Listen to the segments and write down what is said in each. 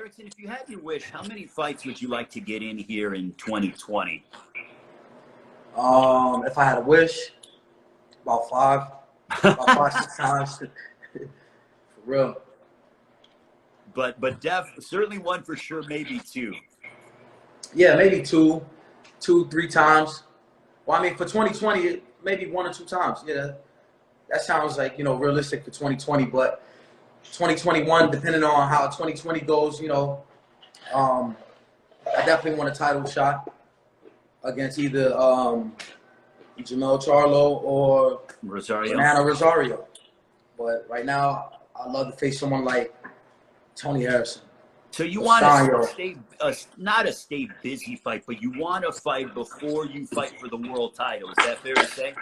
Erickson, if you had your wish, how many fights would you like to get in here in 2020? If I had a wish, about 6 times. For real. But certainly one for sure, maybe two. Yeah, maybe two, 3 times. Well, I mean, for 2020, maybe 1 or 2 times. Yeah, that sounds like, realistic for 2020. But 2021, depending on how 2020 goes, I definitely want a title shot against either Jamel Charlo or Rosario. But right now, I'd love to face someone like Tony Harrison. So you want to stay, not a stay busy fight, but you want to fight before you fight for the world title. Is that fair to say?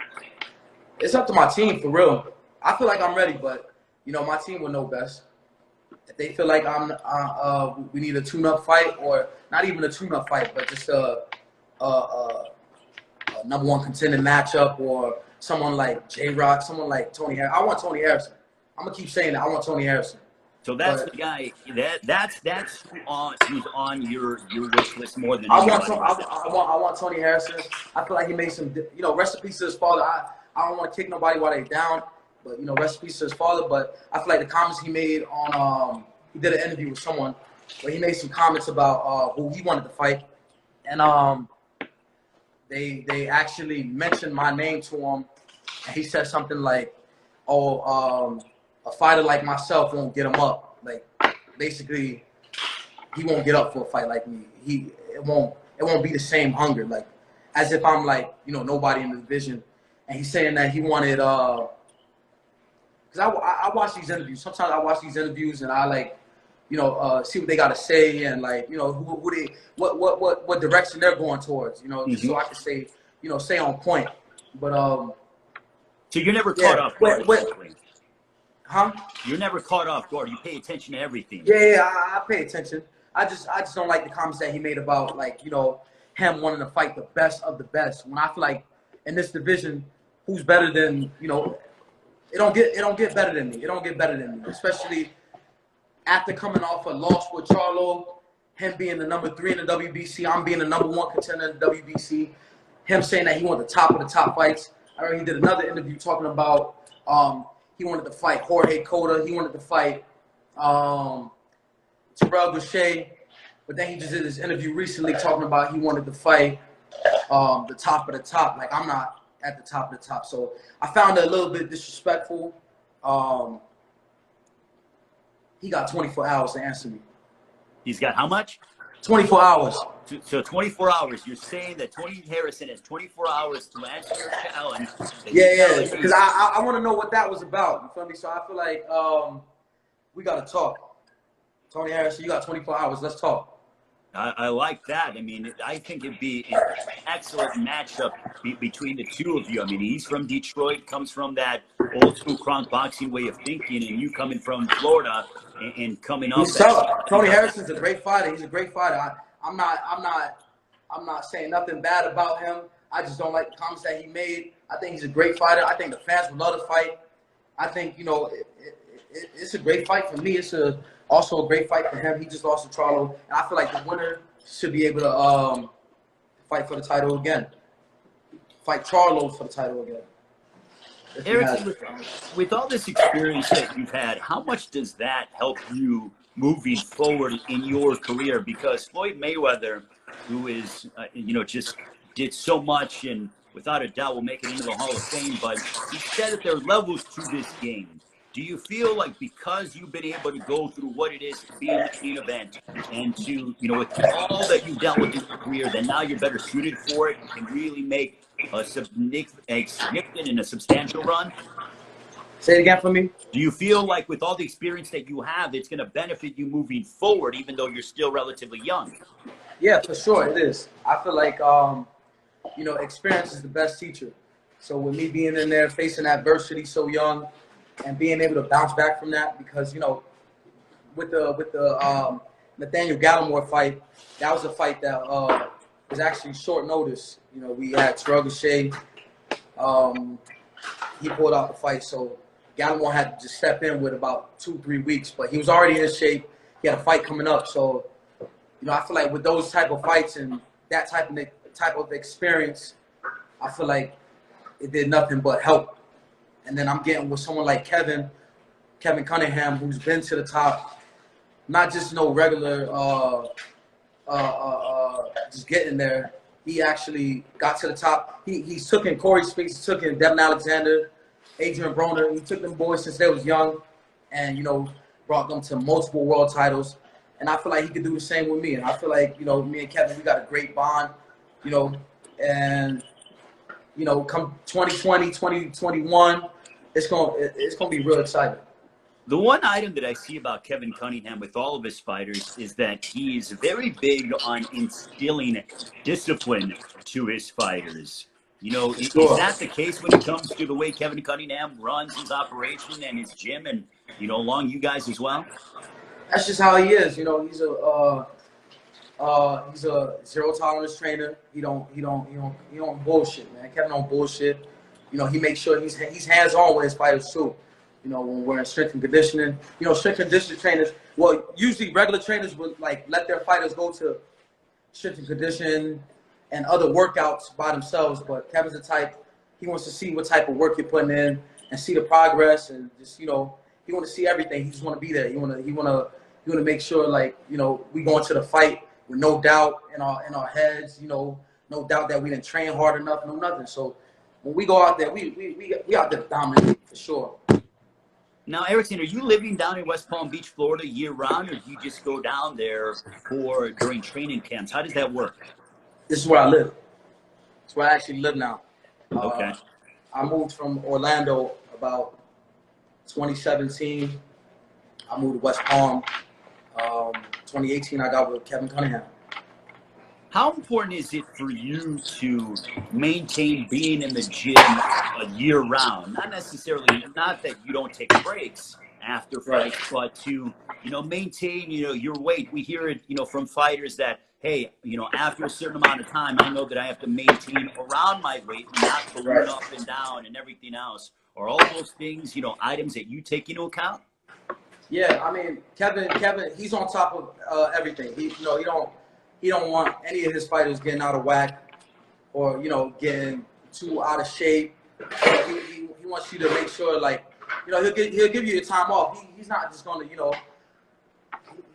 It's up to my team, for real. I feel like I'm ready, but, my team will know best. If they feel like we need a tune-up fight, or not even a tune-up fight, but just a number 1 contending matchup, or someone like J-Rock, someone like Tony Harrison. I want Tony Harrison. I'm going to keep saying that. I want Tony Harrison. So that's the guy that's who's on your wish list more than I anybody. I want Tony Harrison. I feel like he made some, rest in peace to his father. I don't want to kick nobody while they're down, but rest in peace to his father. But I feel like the comments he made on he did an interview with someone where he made some comments about who he wanted to fight, and they actually mentioned my name to him, and he said something like, a fighter like myself won't get him up. Like, basically, he won't get up for a fight like me. It won't be the same hunger, like, as if I'm like, nobody in the division. And he's saying that he wanted, because I watch these interviews. Sometimes I watch these interviews and I like, see what they got to say, and like, who they, what direction they're going towards, just so I can stay, stay on point. But so you're never caught off guard. Huh? You're never caught off guard. You pay attention to everything. Yeah, I pay attention. I just don't like the comments that he made about, like, him wanting to fight the best of the best. When I feel like in this division, who's better than, it don't get better than me. It don't get better than me, especially after coming off a loss with Charlo, him being the number 3 in the WBC, I'm being the number 1 contender in the WBC, him saying that he wanted the top of the top fights. I remember he did another interview talking about he wanted to fight Jorge Cota. He wanted to fight Terrell Gausha. But then he just did this interview recently talking about he wanted to fight the top of the top. Like, I'm not at the top of the top. So I found it a little bit disrespectful. He got 24 hours to answer me. He's got how much? 24 hours. So 24 hours. You're saying that Tony Harrison has 24 hours to answer your challenge. Yeah. Because I want to know what that was about. You feel me? So I feel like we got to talk. Tony Harrison, you got 24 hours. Let's talk. I like that. I mean, I think it'd be an excellent matchup between the two of you. I mean, he's from Detroit, comes from that old school Kronk boxing way of thinking, and you coming from Florida and coming up. Tony Harrison's a great fighter. He's a great fighter. I'm not saying nothing bad about him. I just don't like the comments that he made. I think he's a great fighter. I think the fans would love to fight. I think, it's a great fight for me. It's also a great fight for him. He just lost to Charlo. And I feel like the winner should be able to fight for the title again. Fight Charlo for the title again. Erickson, with all this experience that you've had, how much does that help you moving forward in your career? Because Floyd Mayweather, who is, just did so much and without a doubt will make it into the Hall of Fame, but he said that there are levels to this game. Do you feel like because you've been able to go through what it is to be in a main event and to, with all that you've dealt with in your career, that now you're better suited for it and can really make a significant and a substantial run? Say it again for me. Do you feel like with all the experience that you have, it's going to benefit you moving forward, even though you're still relatively young? Yeah, for sure it is. I feel like, experience is the best teacher. So with me being in there, facing adversity so young, and being able to bounce back from that, because with the Nathaniel Gallimore fight, that was a fight that was actually short notice. We had Terrell Gausha, he pulled out the fight, so Gallimore had to just step in with about 2-3 weeks, but he was already in shape. he had a fight coming up. So, you know, I feel like with those type of fights and that type of experience, I feel like it did nothing but help. And then I'm getting with someone like Kevin Cunningham, who's been to the top, not just no regular just getting there. He actually got to the top. He's took in Corey Spinks, he took in Devin Alexander, Adrian Broner. He took them boys since they was young, and you know, brought them to multiple world titles. And I feel like he could do the same with me. And I feel like, you know, me and Kevin, we got a great bond, you know, and you know, come 2020, 2021, it's gonna be real exciting. The one item that I see about Kevin Cunningham with all of his fighters is that he is very big on instilling discipline to his fighters. You know, is that the case when it comes to the way Kevin Cunningham runs his operation and his gym, and you know, along you guys as well? That's just how he is. You know, he's a zero tolerance trainer. He don't bullshit, man. Kevin don't bullshit. You know, he makes sure he's hands on with his fighters too. You know, when we're in strength and conditioning, you know, strength and conditioning trainers, well, usually regular trainers would like let their fighters go to strength and conditioning and other workouts by themselves. But Kevin's the type, he wants to see what type of work you're putting in and see the progress, and just, you know, he want to see everything. He just want to be there. He want to make sure, like, you know, we go into the fight with no doubt in our heads, you know, no doubt that we didn't train hard enough, no nothing. So when we go out there, we out there dominating for sure. Now, Erickson, are you living down in West Palm Beach, Florida, year-round, or do you just go down there during training camps? How does that work? This is where I live. It's where I actually live now. Okay. I moved from Orlando about 2017. I moved to West Palm. 2018, I got with Kevin Cunningham. How important is it for you to maintain being in the gym year-round? Not that you don't take breaks after fights, but to, you know, maintain, you know, your weight. We hear it, you know, from fighters that, hey, you know, after a certain amount of time, I know that I have to maintain around my weight, not to run up and down and everything else. Are all those things, you know, items that you take into account? Yeah, I mean, Kevin, he's on top of everything. He don't want any of his fighters getting out of whack or, you know, getting too out of shape. He wants you to make sure, like, you know, he'll give you your time off. He's not just gonna, you know,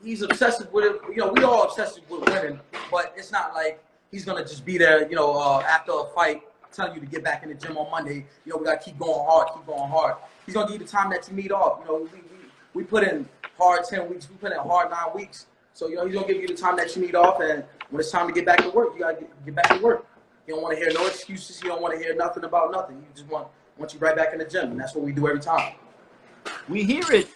he's obsessive with it. You know, we all obsessive with winning, but it's not like he's gonna just be there, you know, after a fight telling you to get back in the gym on Monday. You know, we gotta keep going hard. He's gonna give you the time that you need off. You know, we put in hard 10 weeks. We put in hard 9 weeks. So, you know, he's going to give you the time that you need off. And when it's time to get back to work, you got to get back to work. You don't want to hear no excuses. You don't want to hear nothing about nothing. You just want you right back in the gym. And that's what we do every time. We hear it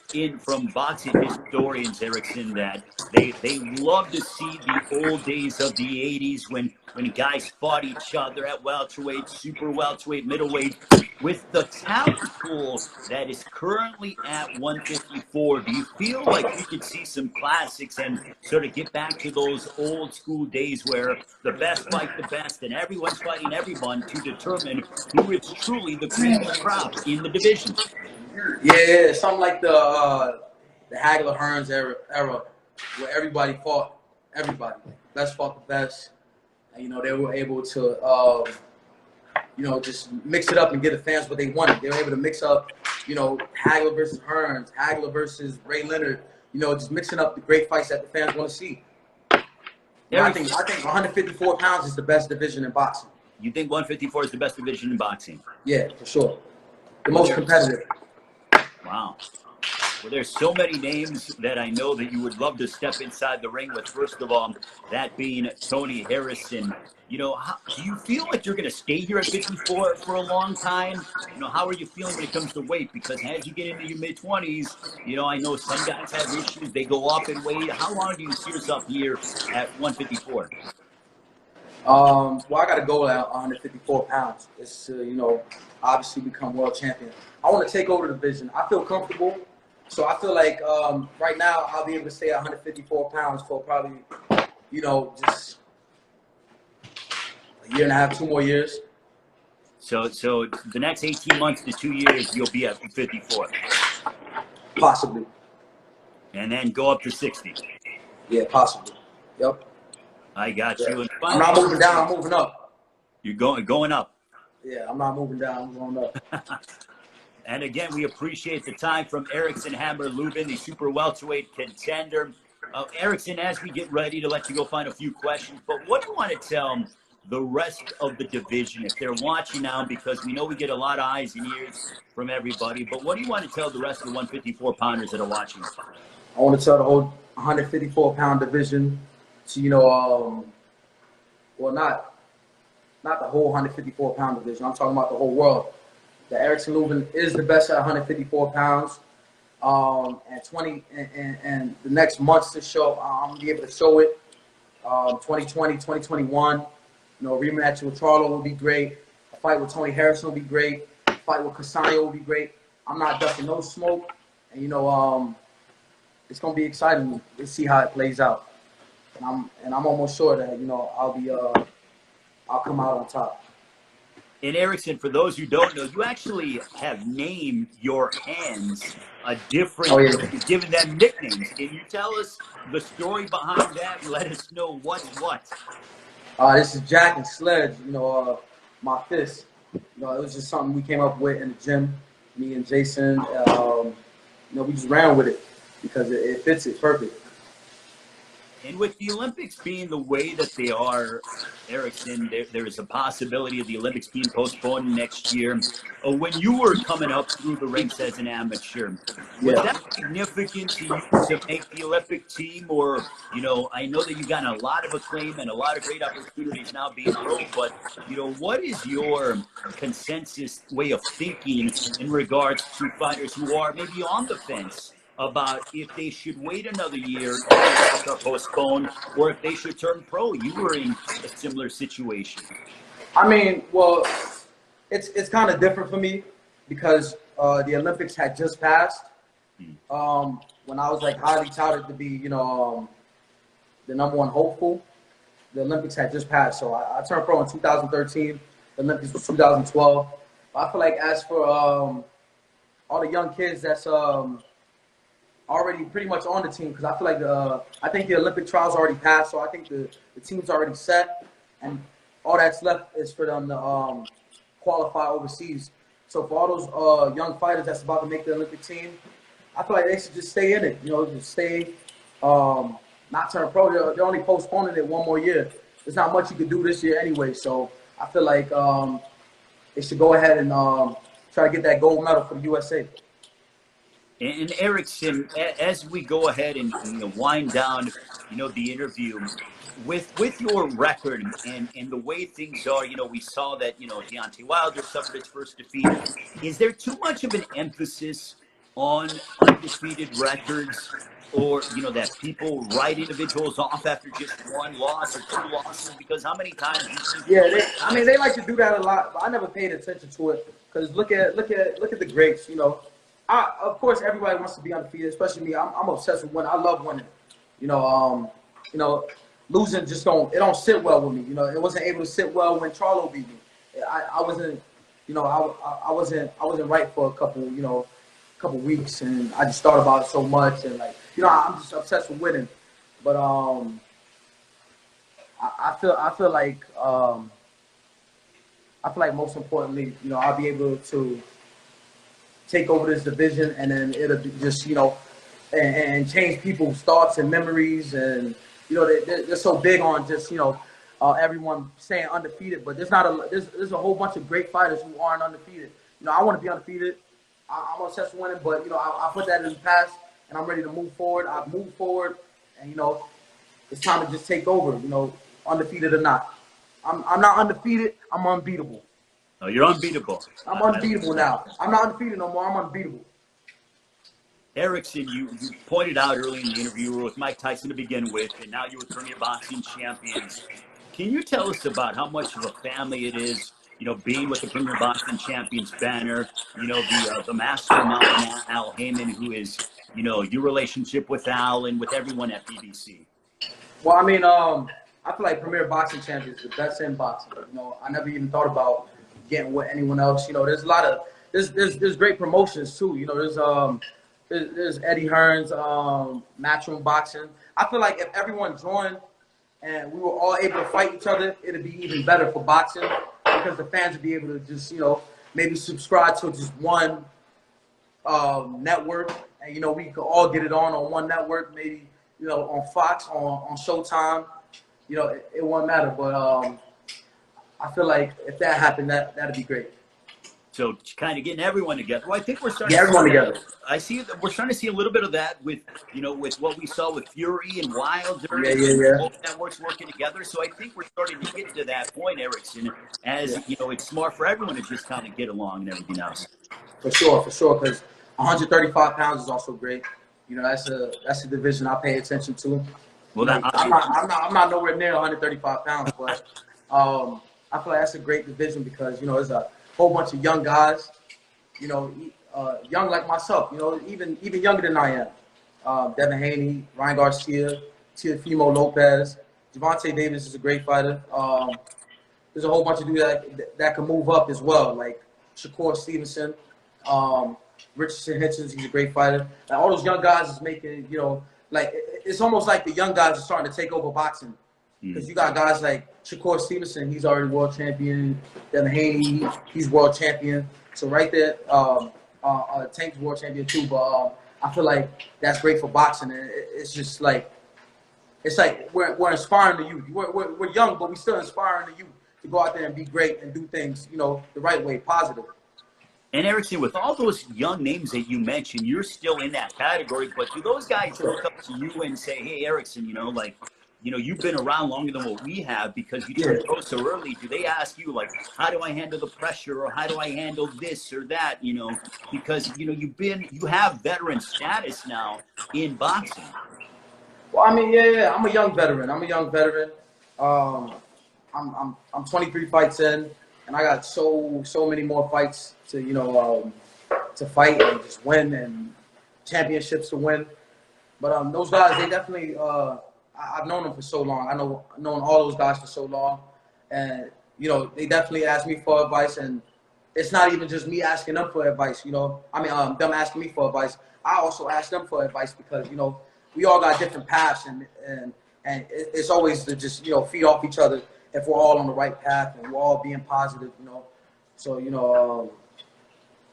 from boxing historians, Erickson, that they love to see the old days of the 80s when guys fought each other at welterweight, super welterweight, middleweight. With the talent pool that is currently at 154, do you feel like we could see some classics and sort of get back to those old school days where the best fight the best and everyone's fighting everyone to determine who is truly the cream of the crop in the division? Yeah, something like the Hagler Hearns era where everybody fought everybody. Best fought the best. And, you know, they were able to, you know, just mix it up and give the fans what they wanted. They were able to mix up, you know, Hagler versus Hearns, Hagler versus Ray Leonard. You know, just mixing up the great fights that the fans want to see. Yeah, I think 154 pounds is the best division in boxing. You think 154 is the best division in boxing? Yeah, for sure. The most competitive. Wow. Well, there's so many names that I know that you would love to step inside the ring with. First of all, that being Tony Harrison. You know, do you feel like you're going to stay here at 54 for a long time? You know, how are you feeling when it comes to weight? Because as you get into your mid-20s, you know, I know some guys have issues. They go up in weight. How long do you see yourself here at 154? Well, I got to go at 154 pounds. It's you know, obviously become world champion. I want to take over the division. I feel comfortable. So I feel like right now I'll be able to stay at 154 pounds for probably, you know, just a year and a half, 2 more years. So the next 18 months to 2 years, you'll be at 54. Possibly. and then go up to 60. Yeah, possibly. Yep. I got Yeah. you. And I'm not finally, moving down. I'm moving up. you're going up. Yeah, I'm not moving down. I'm going up. And again, we appreciate the time from Erickson Lubin, the super welterweight contender. Erickson, as we get ready to let you go find a few questions, but what do you want to tell the rest of the division if they're watching now? Because we know we get a lot of eyes and ears from everybody, but what do you want to tell the rest of the 154 pounders that are watching? I want to tell the whole 154-pound division to, well, not the whole 154-pound division. I'm talking about the whole world. That Erickson Lubin is the best at 154 pounds. And the next months to show, I'm gonna be able to show it. 2020, 2021. Rematch with Charlo will be great. A fight with Tony Harrison will be great. A fight with Cassano will be great. I'm not ducking no smoke, and it's gonna be exciting to see how it plays out. And I'm almost sure that I'll come out on top. And Erickson, for those who don't know, you actually have named your hands a different, you've given them nicknames. Can you tell us the story behind that and let us know what's what? This is Jack and Sledge, my fist. It was just something we came up with in the gym, me and Jason. We just ran with it because it fits it perfect. And with the Olympics being the way that they are, Erickson, there is a possibility of the Olympics being postponed next year. When you were coming up through the ranks as an amateur, was that significant to you to make the Olympic team? Or, I know that you've gotten a lot of acclaim and a lot of great opportunities now being pro, but, what is your consensus way of thinking in regards to fighters who are maybe on the fence about if they should wait another year if the are postponed, or if they should turn pro? You were in a similar situation. I mean, well, it's kind of different for me because the Olympics had just passed. When I was highly touted to be, the number one hopeful, the Olympics had just passed. So I turned pro in 2013. The Olympics was 2012. I feel like as for all the young kids that's already pretty much on the team, because I feel like I think the Olympic trials already passed, so I think the team's already set, and all that's left is for them to qualify overseas. So for all those young fighters that's about to make the Olympic team, I feel like they should just stay in it. Just stay, not turn pro. They're only postponing it one more year. There's not much you can do this year anyway. So I feel like they should go ahead and try to get that gold medal for the USA. And Erickson, as we go ahead and wind down, the interview, with your record and the way things are, we saw that Deontay Wilder suffered his first defeat. Is there too much of an emphasis on undefeated records, or that people write individuals off after just one loss or two losses? Because how many times? Yeah, they like to do that a lot, but I never paid attention to it because look at the greats, of course, everybody wants to be undefeated, especially me. I'm obsessed with winning. I love winning. Losing just don't sit well with me. It wasn't able to sit well when Charlo beat me. I wasn't, I wasn't right for a couple weeks, and I just thought about it so much, and I'm just obsessed with winning. But I feel like most importantly, I'll be able to take over this division, and then it'll be just, and change people's thoughts and memories. And, they're so big on just, everyone staying undefeated, but there's a whole bunch of great fighters who aren't undefeated. I want to be undefeated. I'm obsessed with winning, but, I put that in the past, and I'm ready to move forward. I've moved forward, and, it's time to just take over, undefeated or not. I'm not undefeated. I'm unbeatable. Oh, you're unbeatable. I'm unbeatable now. I'm not undefeated no more. I'm unbeatable. Erickson, you pointed out early in the interview you were with Mike Tyson to begin with, and now you're with Premier Boxing Champions. Can you tell us about how much of a family it is, being with the Premier Boxing Champions banner, the mastermind, Al Heyman, who is, your relationship with Al and with everyone at BBC? Well, I mean, I feel like Premier Boxing Champions is the best in boxing. I never even thought about getting with anyone else. There's a lot of there's great promotions too. there's Eddie Hearn's Matchroom Boxing. I feel like if everyone joined and we were all able to fight each other, it'd be even better for boxing because the fans would be able to just, maybe subscribe to just one network, and we could all get it on one network, maybe on Fox, on Showtime. It won't matter, but I feel like if that happened, that'd be great. So kind of getting everyone together. Well, I think we're starting. Yeah, everyone together. I see. We're starting to see a little bit of that with with what we saw with Fury and Wilder. Yeah. Both networks working together. So I think we're starting to get to that point, Erickson. As it's smart for everyone to just kind of get along and everything else. For sure. Because 135 pounds is also great. That's a division I pay attention to. Well, I'm not nowhere near 135 pounds, but I feel like that's a great division because there's a whole bunch of young guys, young like myself, even younger than I am. Devin Haney, Ryan Garcia, Teofimo Lopez, Gervonta Davis is a great fighter. There's a whole bunch of dudes that can move up as well, like Shakur Stevenson, Richardson Hitchens, he's a great fighter. And all those young guys is making, it's almost like the young guys are starting to take over boxing. Because you got guys like Shakur Stevenson, he's already world champion. Devin Haney, he's world champion. So right there, Tank's world champion too. But I feel like that's great for boxing. And it's just like, we're inspiring the youth. We're young, but we're still inspiring the youth to go out there and be great and do things, the right way, positive. And Erickson, with all those young names that you mentioned, you're still in that category. But do those guys look up to you and say, "Hey, Erickson, you've been around longer than what we have because you turned pro so early." Do they ask you, like, how do I handle the pressure or how do I handle this or that? Because, you have veteran status now in boxing. Well, I mean, yeah, I'm a young veteran. I'm 23 fights in, and I got so many more fights to fight and just win and championships to win. But those guys, they definitely I've known them for so long. I've known all those guys for so long, and they definitely ask me for advice. And it's not even just me asking them for advice. Them asking me for advice. I also ask them for advice because we all got different paths, and it's always to just feed off each other if we're all on the right path and we're all being positive. So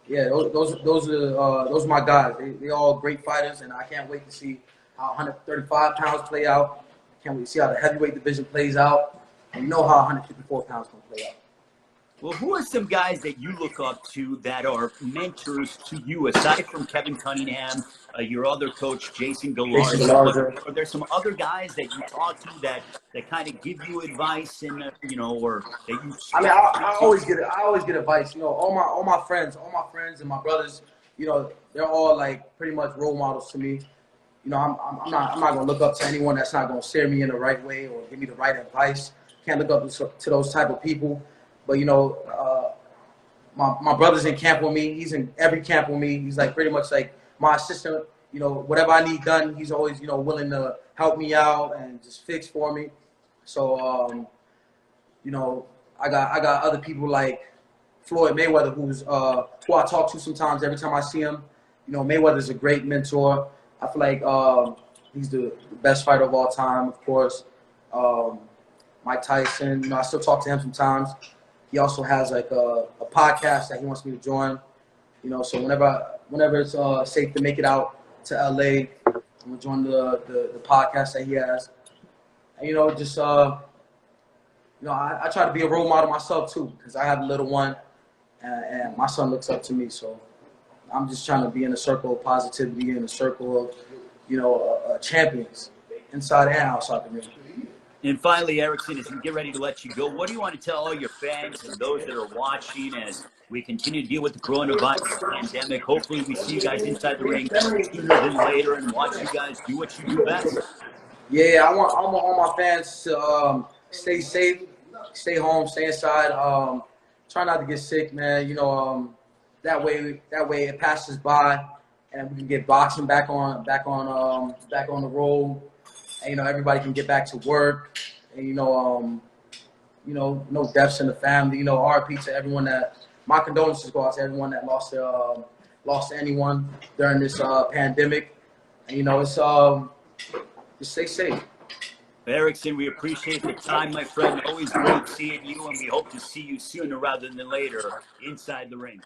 yeah, those are my guys. They all great fighters, and I can't wait to see how 135 pounds play out. Can't wait to see how the heavyweight division plays out. And how 154 pounds can play out. Well, who are some guys that you look up to that are mentors to you, aside from Kevin Cunningham, your other coach, Jason Galarza? Are there some other guys that you talk to that kind of give you advice and, or that you... I always get advice. All my friends and my brothers, they're all like pretty much role models to me. I'm not going to look up to anyone that's not going to steer me in the right way or give me the right advice. Can't look up to those type of people. But my brother's in camp with me. He's in every camp with me. He's like pretty much like my assistant. Whatever I need done, he's always willing to help me out and just fix for me. So I got other people like Floyd Mayweather, who I talk to sometimes every time I see him. Mayweather's a great mentor. I feel like he's the best fighter of all time, of course. Mike Tyson, I still talk to him sometimes. He also has like a podcast that he wants me to join. So whenever it's safe to make it out to LA, I'm gonna join the podcast that he has. And I try to be a role model myself too, because I have a little one, and my son looks up to me. So I'm just trying to be in a circle of positivity, in a circle of champions, inside and outside the ring. And finally, Erickson, as we get ready to let you go, what do you want to tell all your fans and those that are watching as we continue to deal with the coronavirus pandemic? Hopefully we see you guys inside the ring sooner than later and watch you guys do what you do best. Yeah, I want all my fans to stay safe, stay home, stay inside. Try not to get sick, man. That way it passes by, and we can get boxing back on the road. And, everybody can get back to work. And, no deaths in the family. RIP to everyone my condolences go out to everyone that lost lost anyone during this pandemic. And, you know, it's just stay safe. Erickson, we appreciate the time, my friend. Always great seeing you, and we hope to see you sooner rather than later inside the ring.